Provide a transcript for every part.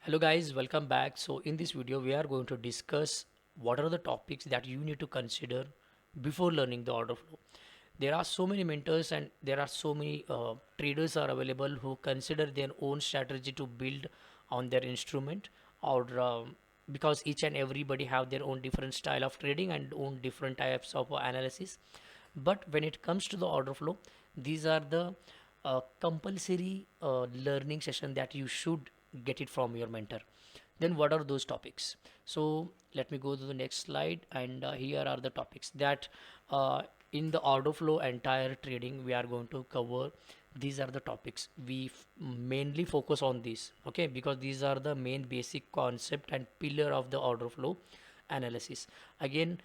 Hello guys, welcome back. So in this video we are going to discuss what are the topics that you need to consider before learning the order flow. There are so many mentors and there are so many traders are available who consider their own strategy to build on their instrument or because each and everybody have their own different style of trading and own different types of analysis. But when it comes to the order flow, these are the compulsory learning session that you should get it from your mentor. Then what are those topics? So let me go to the next slide, and here are the topics that in the order flow entire trading we are going to cover. These are the topics we mainly focus on these, okay, because these are the main basic concept and pillar of the order flow analysis. Again,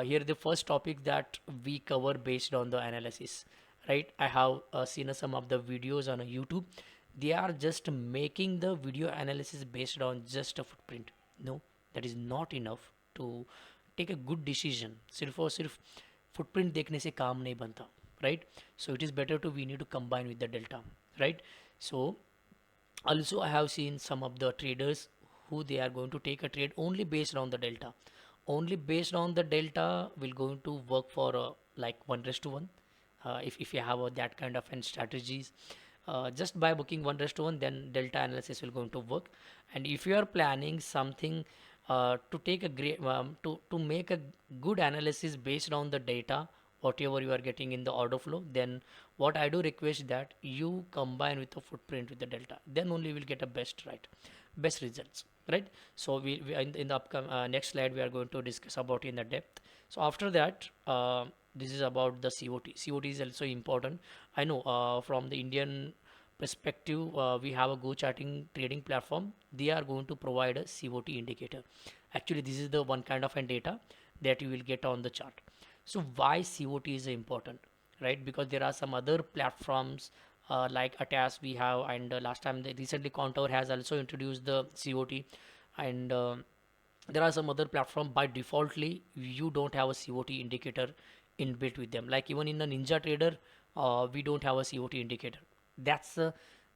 here the first topic that we cover based on the analysis, right? I have seen some of the videos on YouTube. They are just making the video analysis based on just a footprint. No, that is not enough to take a good decision. सिर्फ और सिर्फ footprint देखने से काम नहीं बनता, right? So it is better to we need to combine with the delta, right? So also I have seen some of the traders who they are going to take a trade only based on the delta. Only based on the delta will going to work for like 1:1. If you have that kind of an strategies, just by booking 1:1, then delta analysis will going to work. And if you are planning something to take a great to make a good analysis based on the data whatever you are getting in the order flow, then what I do request that you combine with the footprint with the delta, then only you will get a best results, right? So we in the upcoming next slide we are going to discuss about in the depth. So after that, this is about the COT is also important. I know from the Indian perspective, we have a go charting trading platform. They are going to provide a COT indicator. Actually, this is the one kind of an data that you will get on the chart. So why COT is important, right? Because there are some other platforms like Atas we have, and last time they recently Contour has also introduced the COT, and there are some other platform by defaultly you don't have a COT indicator inbuilt with them. Like even in the Ninja Trader, we don't have a COT indicator. That's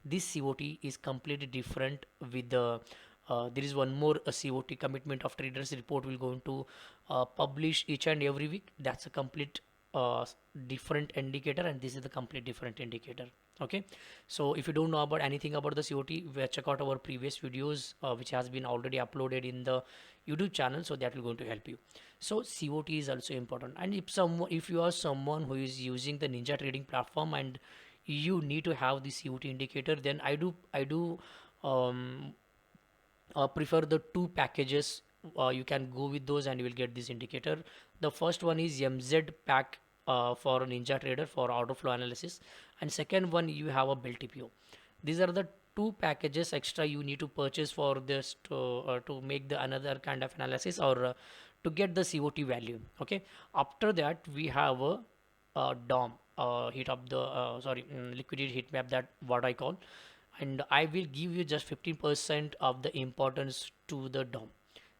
this COT is completely different with the there is one more COT commitment of traders report will going to publish each and every week. That's a complete uh, different indicator, and this is the complete different indicator. Okay, so if you don't know about anything about the COT, check out our previous videos which has been already uploaded in the YouTube channel, so that will going to help you. So COT is also important, and if you are someone who is using the Ninja trading platform and you need to have the COT indicator, then I do um, prefer the two packages. You can go with those and you will get this indicator. The first one is MZ pack for Ninja Trader for order flow analysis, and second one you have a Bill TPO. These are the two packages extra you need to purchase for this to make the another kind of analysis or to get the COT value. Okay, after that we have a DOM, heat up the liquidity heat map, that what I call, and I will give you just 15% of the importance to the DOM,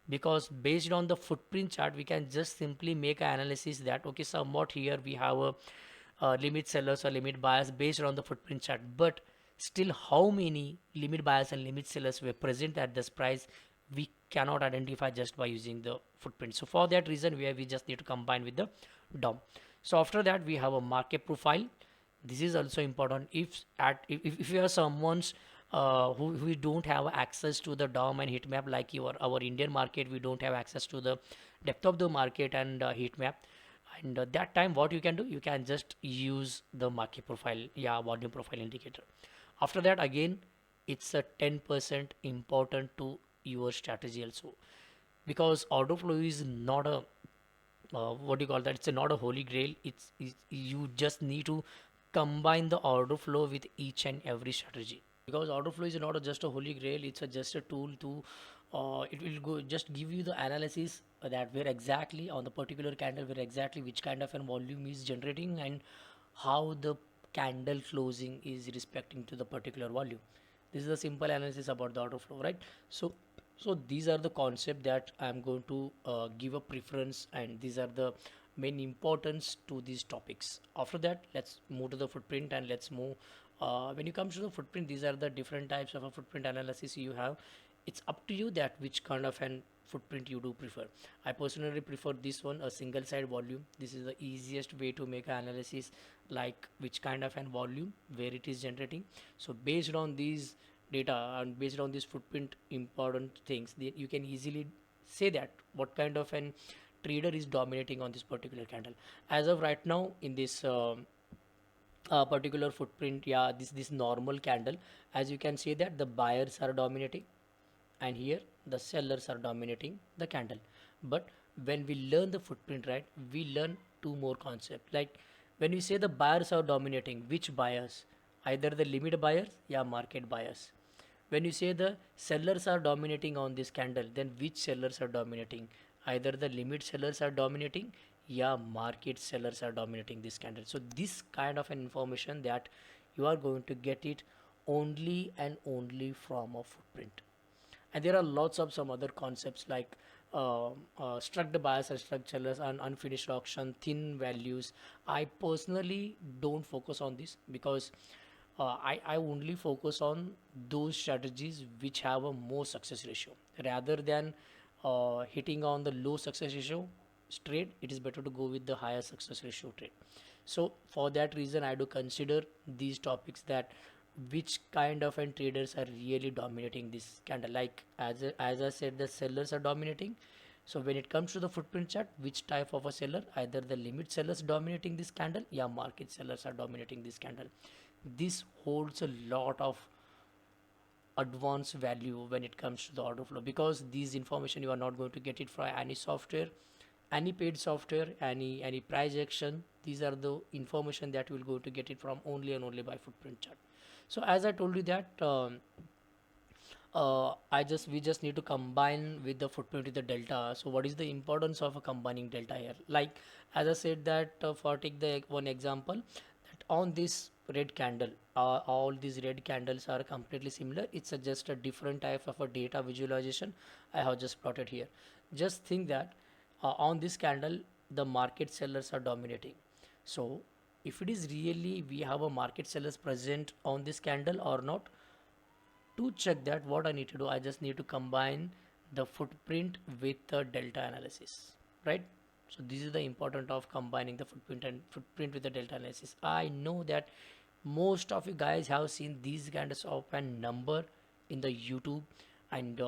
because based on the footprint chart we can just simply make an analysis that okay, somewhat here we have a limit sellers or limit buyers based on the footprint chart, but still how many limit buyers and limit sellers were present at this price we cannot identify just by using the footprint. So for that reason we just need to combine with the DOM. So after that we have a market profile. This is also important. If you are someone's who don't have access to the DOM and heat map, like our Indian market, we don't have access to the depth of the market and heat map, and that time what you can do, you can just use the market profile, yeah, volume profile indicator. After that again, it's a 10% important to your strategy also, because order flow is not a what do you call that, it's not a holy grail. It's you just need to combine the order flow with each and every strategy, because order flow is not just a holy grail. It's just a tool to it will go just give you the analysis that where exactly on the particular candle where exactly which kind of a volume is generating and how the candle closing is respecting to the particular volume. This is a simple analysis about the order flow, right? So these are the concept that I'm going to give a preference, and these are the main importance to these topics. After that, let's move to the footprint, and let's move when it comes to the footprint, these are the different types of a footprint analysis you have. it's up to you that which kind of an footprint you do prefer. I personally prefer this one, a single side volume. This is the easiest way to make an analysis, like which kind of an volume where it is generating. So based on these data and based on these footprint important things, you can easily say that what kind of an trader is dominating on this particular candle. As of right now in this particular footprint, yeah, this normal candle, as you can see that the buyers are dominating and here the sellers are dominating the candle. But when we learn the footprint, right, we learn two more concepts. Like when we say the buyers are dominating, which buyers? Either the limit buyers, yeah, market buyers. When you say the sellers are dominating on this candle, then which sellers are dominating? Either the limit sellers are dominating, yeah, market sellers are dominating this candle. So this kind of an information that you are going to get it only and only from a footprint. And there are lots of some other concepts like struck the buyers and struck sellers and unfinished auction, thin values. I personally don't focus on this because I only focus on those strategies which have a more success ratio rather than hitting on the low success ratio trade. It is better to go with the higher success ratio trade. So for that reason I do consider these topics, that which kind of and traders are really dominating this candle. Like as I said, the sellers are dominating. So when it comes to the footprint chart, which type of a seller? Either the limit sellers dominating this candle, yeah, market sellers are dominating this candle. This holds a lot of advanced value when it comes to the order flow, because these information you are not going to get it from any software, any paid software, any price action. These are the information that we'll go to get it from only and only by footprint chart. So as I told you that we just need to combine with the footprint with the delta. So what is the importance of a combining delta here? Like as I said that for take the one example, that on this red candle, all these red candles are completely similar. It's just a different type of a data visualization I have just plotted here. Just think that on this candle the market sellers are dominating. So if it is really we have a market sellers present on this candle or not, to check that what I need to do, I just need to combine the footprint with the delta analysis, right? So this is the important of combining the footprint with the delta analysis. I know that most of you guys have seen these kinds of a number in the YouTube, and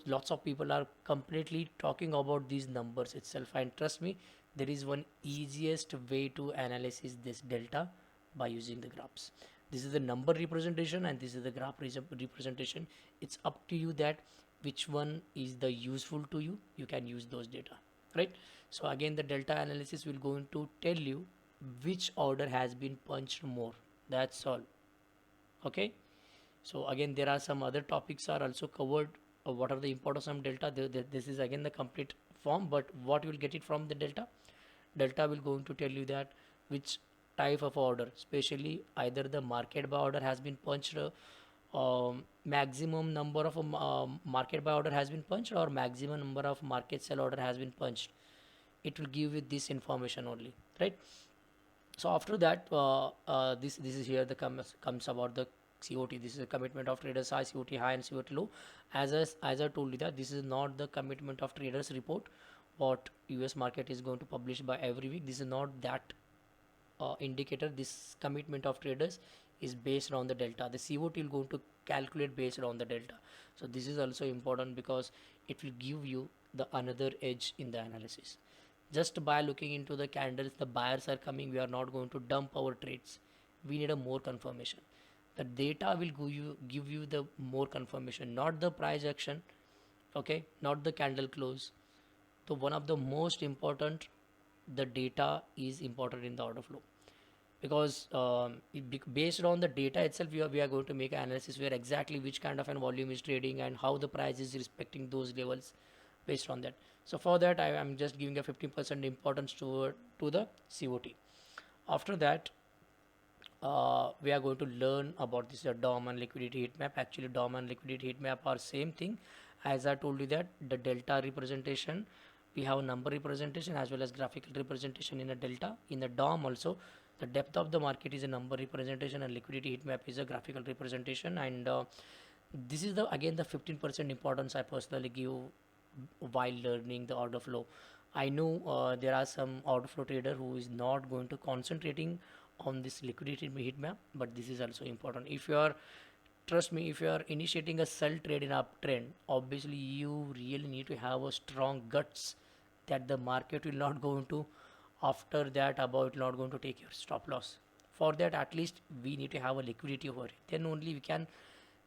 lots of people are completely talking about these numbers itself. And trust me, there is one easiest way to analyze this delta by using the graphs. This is the number representation and this is the graph representation. It's up to you that which one is the useful to you. You can use those data, right? So again, the delta analysis will going to tell you which order has been punched more. That's all. Okay. So again, there are some other topics are also covered. What are the importance of delta? This is again the complete form, but what you will get it from the delta? Delta will going to tell you that which type of order, especially either the market buy order has been punched, maximum number of market buy order has been punched, or maximum number of market sell order has been punched. It will give you this information only, right? So after that, this is here the comes about the COT. This is a commitment of traders high, COT high and COT low. As I told you that this is not the commitment of traders report what US market is going to publish by every week. This is not that indicator. This commitment of traders is based on the delta. The COT will going to calculate based on the delta. So this is also important because it will give you the another edge in the analysis. Just by looking into the candles, the buyers are coming, we are not going to dump our trades. We need a more confirmation. The data will give you the more confirmation, not the price action, okay, not the candle close. So one of the most important, the data is important in the order flow, because based on the data itself we are going to make an analysis where exactly which kind of an volume is trading and how the price is respecting those levels based on that. So for that I am just giving a 15% importance to the COT. After that we are going to learn about this DOM and liquidity heat map. Actually DOM and liquidity heat map are same thing. As I told you that the delta representation, we have number representation as well as graphical representation in a delta. In the DOM also, the depth of the market is a number representation and liquidity heat map is a graphical representation. And this is the again the 15% importance I personally give while learning the order flow. I know there are some order flow trader who is not going to concentrating on this liquidity heat map, but this is also important. If you are, trust me, if you are initiating a sell trade in uptrend, obviously you really need to have a strong guts that the market will not go into after that about not going to take your stop loss. For that, at least we need to have a liquidity over it, then only we can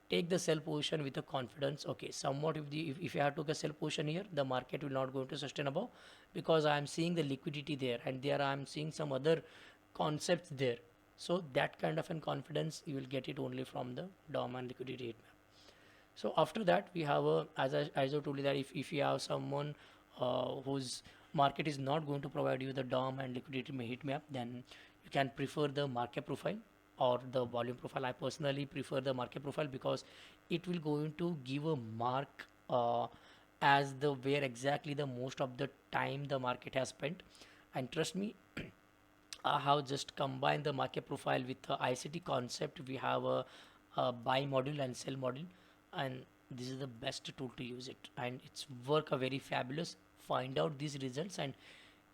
take the sell position with a confidence. Okay, somewhat if I have took a sell position here, the market will not going to sustain above, because I am seeing the liquidity there, and there I am seeing some other concepts there. So that kind of an confidence you will get it only from the DOM and liquidity heat map. So after that we have a, as I told you that if you have someone whose market is not going to provide you the DOM and liquidity heat map, then you can prefer the market profile or the volume profile. I personally prefer the market profile because it will going to give a mark as the where exactly the most of the time the market has spent. And trust me, I have just combined the market profile with the ICT concept. We have a buy module and sell module, and this is the best tool to use it, and it's work a very fabulous. Find out these results, and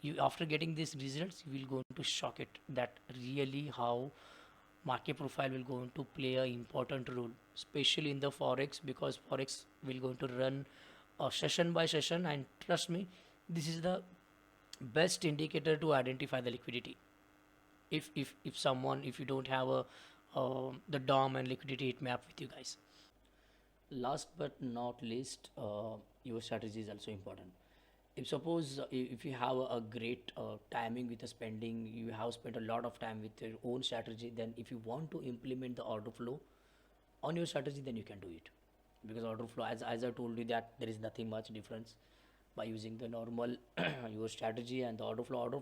you after getting these results, you will go to shock it that really how market profile will going to play a important role, especially in the forex, because forex will going to run session by session. And trust me, this is the best indicator to identify the liquidity. If someone, if you don't have a the DOM and liquidity heat map with you guys. Last but not least, your strategy is also important. If suppose if you have a great timing with the spending, you have spent a lot of time with your own strategy, then if you want to implement the order flow on your strategy, then you can do it. Because order flow, as I told you, that there is nothing much difference by using the normal your strategy. And the order flow will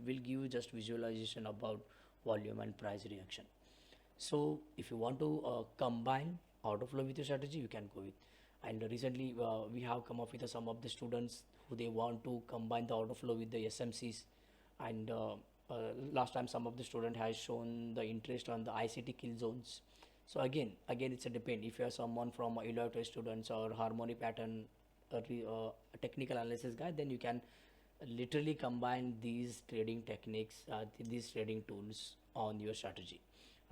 give you just visualization about volume and price reaction. So if you want to combine order flow with your strategy, you can go with. And recently we have come up with some of the students who they want to combine the order flow with the SMCs. And last time some of the student has shown the interest on the ICT kill zones. So again it's a depend. If you are someone from electric students or harmony pattern, a technical analysis guy, then you can literally combine these trading techniques, these trading tools on your strategy,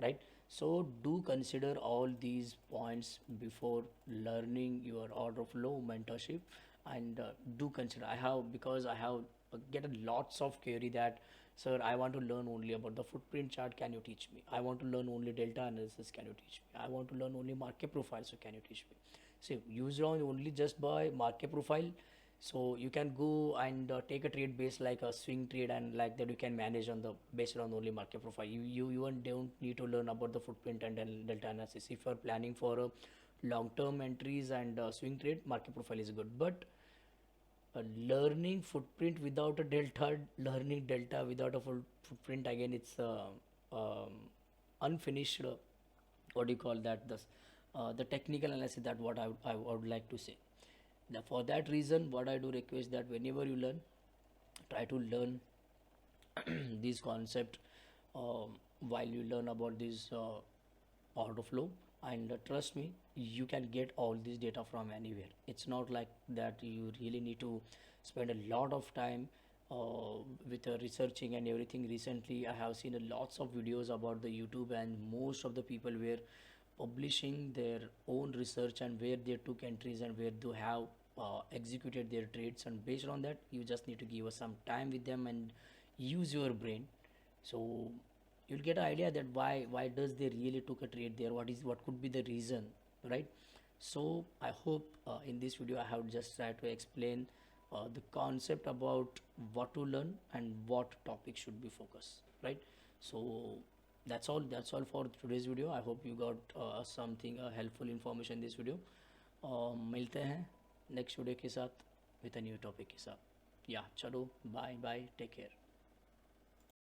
right? So do consider all these points before learning your order flow mentorship. And do consider, I have, because I have get a lots of query that, sir, I want to learn only about the footprint chart, can you teach me? I want to learn only delta analysis, can you teach me? I want to learn only market profile, so can you teach me? So use on only just by market profile, so you can go and take a trade based like a swing trade, and like that you can manage on the based on only market profile. You even don't need to learn about the footprint and delta analysis. If you are planning for a long term entries and swing trade, market profile is good. But learning footprint without a delta, learning delta without a full footprint, again it's unfinished what do you call that, the technical analysis, that what I would like to say. Now, for that reason, what I do request that whenever you learn, try to learn this concept while you learn about this order flow. And trust me, you can get all this data from anywhere. It's not like that you really need to spend a lot of time with researching and everything. Recently I have seen lots of videos about the YouTube, and most of the people were publishing their own research and where they took entries and where they have executed their trades. And based on that, you just need to give us some time with them and use your brain. So you'll get an idea that why does they really took a trade there, what could be the reason, right? So I hope in this video I have just tried to explain the concept about what to learn and what topic should be focused, right? So that's all for today's video. I hope you got something helpful information in this video. मिलते हैं next video के साथ with a new topic के साथ. या चलो, bye bye, take care.